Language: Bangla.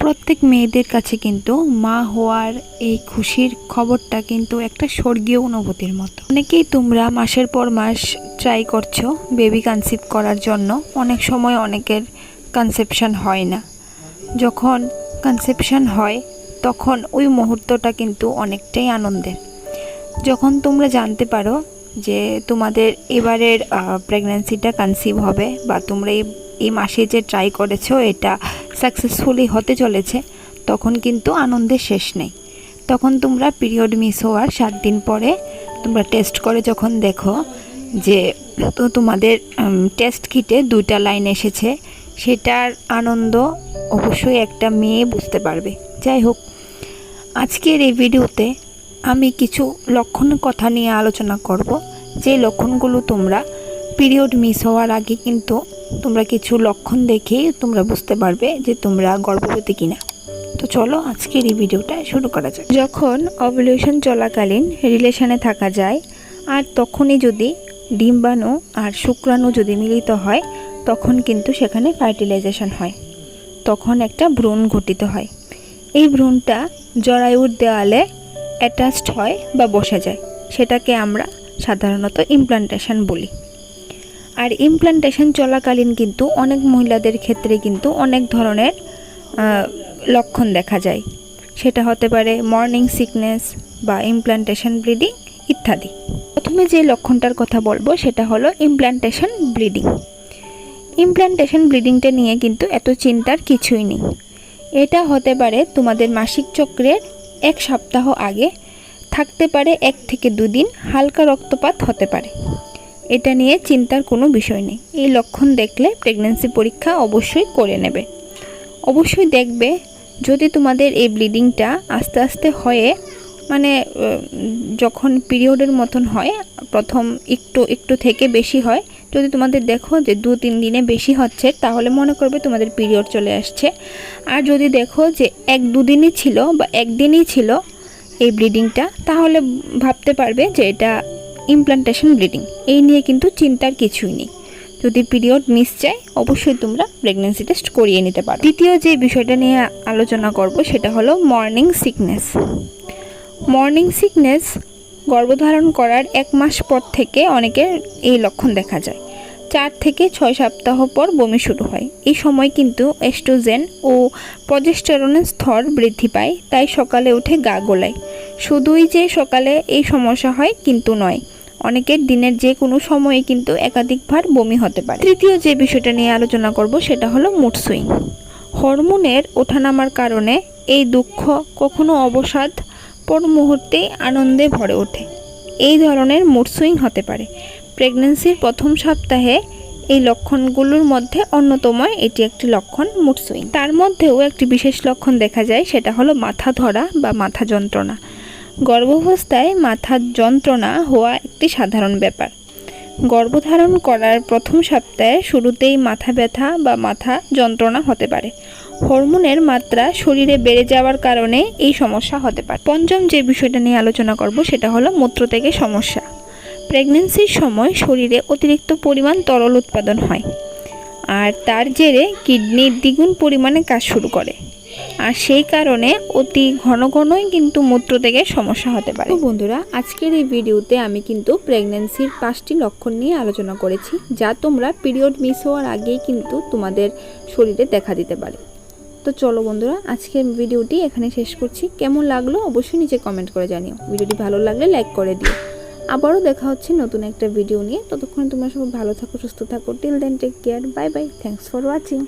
প্রত্যেক মেয়েদের কাছে কিন্তু মা হওয়ার এই খুশির খবরটা কিন্তু একটা স্বর্গীয় অনুভূতির মতো। অনেকেই তোমরা মাসের পর মাস ট্রাই করছো বেবি কনসিভ করার জন্য। অনেক সময় অনেকের কনসেপশন হয় না। যখন কনসেপশন হয় তখন ওই মুহূর্তটা কিন্তু অনেকটাই আনন্দের। যখন তোমরা জানতে পারো যে তোমাদের এবারের প্রেগন্যান্সিটা কনসিভ হবে বা তোমরা এই মাসে যে ট্রাই করেছো এটা সাকসেসফুলি হতে চলেছে, তখন কিন্তু আনন্দের শেষ নেই। তখন তোমরা পিরিয়ড মিস হওয়ার 7 দিন পরে তোমরা টেস্ট করে যখন দেখো যে তো তোমাদের টেস্ট কিটে 2টা লাইন এসেছে, সেটার আনন্দ অবশ্যই একটা মেয়ে বুঝতে পারবে। যাই হোক, আজকের এই ভিডিওতে আমি কিছু লক্ষণের কথা নিয়ে আলোচনা করব, যে লক্ষণগুলো তোমরা পিরিয়ড মিস হওয়ার আগে কিন্তু তোমরা কিছু লক্ষণ দেখেই তোমরা বুঝতে পারবে যে তোমরা গর্ভবতী কিনা। তো চলো আজকের এই ভিডিওটা শুরু করা যাক। যখন ওভুলেশন চলাকালীন রিলেশনে থাকা যায় আর তখনই যদি ডিম্বাণু আর শুক্রাণু যদি মিলিত হয়, তখন কিন্তু সেখানে ফার্টিলাইজেশন হয়। তখন একটা ভ্রূণ গঠিত হয়। এই ভ্রূণটা জরায়ুর দেওয়ালে অ্যাটাচড হয় বা বসে যায়। সেটাকে আমরা সাধারণত ইমপ্লান্টেশন বলি। আর ইমপ্লান্টেশন চলাকালীন কিন্তু অনেক মহিলাদের ক্ষেত্রে কিন্তু অনেক ধরনের লক্ষণ দেখা যায়। সেটা হতে পারে মর্নিং সিকনেস বা ইমপ্লান্টেশন ব্লিডিং ইত্যাদি। প্রথমে যে লক্ষণটার কথা বলবো সেটা হলো ইমপ্লান্টেশন ব্লিডিং। ইমপ্লান্টেশন ব্লিডিংটা নিয়ে কিন্তু এত চিন্তার কিছুই নেই। এটা হতে পারে তোমাদের মাসিক চক্রের 1 সপ্তাহ আগে, থাকতে পারে 1 থেকে 2 দিন, হালকা রক্তপাত হতে পারে। এটা নিয়ে চিন্তার কোনো বিষয় নেই। এই লক্ষণ দেখলে প্রেগন্যান্সি পরীক্ষা অবশ্যই করে নেবে। অবশ্যই দেখবে যদি তোমাদের এই ব্লিডিংটা আস্তে আস্তে হয়ে মানে যখন পিরিয়ডের মতন হয়, প্রথম একটু থেকে বেশি হয়, যদি তোমাদের দেখো যে 2-3 দিনে বেশি হচ্ছে, তাহলে মনে করবে তোমাদের পিরিয়ড চলে আসছে। আর যদি দেখো যে 1-2 দিনই ছিল বা 1 দিনই ছিল এই ব্লিডিংটা, তাহলে ভাবতে পারবে যে এটা ইমপ্লান্টেশন ব্লিডিং। এই নিয়ে কিন্তু চিন্তার কিছুই নেই। যদি পিরিয়ড মিস যায় অবশ্যই তোমরা প্রেগন্যান্সি টেস্ট করিয়ে নিতে পারো। দ্বিতীয় যে বিষয়টা নিয়ে আলোচনা করব সেটা হলো মর্নিং সিকনেস। মর্নিং সিকনেস গর্ভধারণ করার 1 মাস পর থেকে অনেকের এই লক্ষণ দেখা যায়। 4 থেকে 6 সপ্তাহ পর বমি শুরু হয়। এই সময় কিন্তু এস্ট্রোজেন ও প্রজেস্টেরনের স্তর বৃদ্ধি পায়, তাই সকালে উঠে গা গোলায়। শুধুই যে সকালে এই সমস্যা হয় কিন্তু নয়, অনেকের দিনের যে কোনো সময়ে কিন্তু একাধিকবার বমি হতে পারে। তৃতীয় যে বিষয়টা নিয়ে আলোচনা করব সেটা হলো মুড সুইং। হরমোনের ওঠানামার কারণে এই দুঃখ কখনো অবসাদ, পর মুহূর্তেই আনন্দে ভরে ওঠে। এই ধরনের মুড সুইং হতে পারে। প্রেগন্যান্সির প্রথম সপ্তাহে এই লক্ষণগুলোর মধ্যে অন্যতম এটি একটি লক্ষণ, মুড সুইং। তার মধ্যেও একটি বিশেষ লক্ষণ দেখা যায়, সেটা হলো মাথা ধরা বা মাথা যন্ত্রণা। গর্ভাবস্থায় মাথার যন্ত্রণা হওয়া একটি সাধারণ ব্যাপার। গর্ভধারণ করার প্রথম সপ্তাহে শুরুতেই মাথা ব্যথা বা মাথা যন্ত্রণা হতে পারে। হরমোনের মাত্রা শরীরে বেড়ে যাওয়ার কারণে এই সমস্যা হতে পারে। পঞ্চম যে বিষয়টা নিয়ে আলোচনা করব সেটা হলো মূত্রত্যাগের সমস্যা। প্রেগন্যান্সির সময় শরীরে অতিরিক্ত পরিমাণ তরল উৎপাদন হয়, আর তার জেরে কিডনি দ্বিগুণ পরিমাণে কাজ শুরু করে। আর সেই কারণে অতি ঘন ঘনই কিন্তু মূত্রত্যাগের সমস্যা হতে পারে। তো বন্ধুরা, আজকের এই ভিডিওতে আমি কিন্তু প্রেগন্যান্সির 5টি লক্ষণ নিয়ে আলোচনা করেছি, যা তোমরা পিরিয়ড মিস হওয়ার আগেই কিন্তু তোমাদের শরীরে দেখা দিতে পারে। তো চলো বন্ধুরা, আজকের ভিডিওটি এখানে শেষ করছি। কেমন লাগলো অবশ্যই নিচে কমেন্ট করে জানিও। ভিডিওটি ভালো লাগলে লাইক করে দিও। আবারও দেখা হচ্ছে নতুন একটা ভিডিও নিয়ে। ততক্ষণ তোমরা সবাই ভালো থাকো, সুস্থ থাকো। Till then take care, bye bye, thanks for watching.